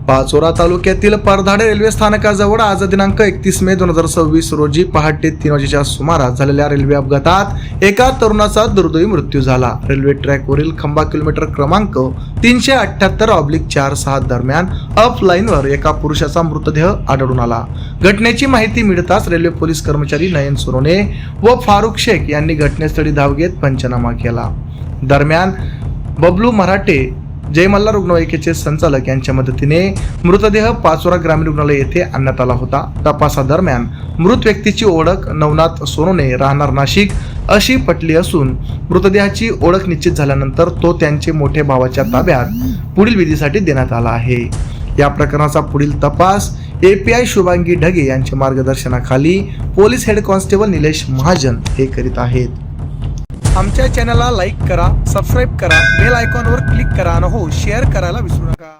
पाचोरा तालुक्यातील परधाडे रेल्वे स्थानकाजवळ आज दिनांक 31 मे 2026 रोजी पहाटे 3 वाजेच्या सुमारास झालेल्या रेल्वे अपघातात एका तरुणाचा दुर्दैवी मृत्यू झाला। रेल्वे ट्रॅकवरील खंबा किलोमीटर क्रमांक 378/46 दरम्यान अप लाईनवर एका पुरुषाचा मृतदेह आढळून आला। घटनेची माहिती मिळताच रेल्वे पोलीस कर्मचारी नयन सोनोने व फारुख शेख यांनी घटनास्थळी धाव घेत पंचनामा केला। दरम्यान बबलू मराठे जय मल्हार रुग्णवाहिकेचे संचालक यांच्या मदतीने मृतदेह पाचोरा ग्रामीण रुग्णालय येथे आणण्यात आला होता। तपासादरम्यान मृत व्यक्तीची ओळख नवनाथ सोनोने राहणार नाशिक अशी पटली असून मृतदेहाची ओळख निश्चित झाल्यानंतर तो त्यांचे मोठे भावाच्या ताब्यात पुढील विधीसाठी देण्यात आला आहे। या प्रकरणाचा पुढील तपास API शुभांगी ढगे यांच्या मार्गदर्शनाखाली police head constable Nilesh Mahajan हे करीत आहेत। आमच्या चॅनलला लाईक करा, सबस्क्राईब करा, बेल आयकॉनवर क्लिक करा आणि शेअर करायला विसरू नका।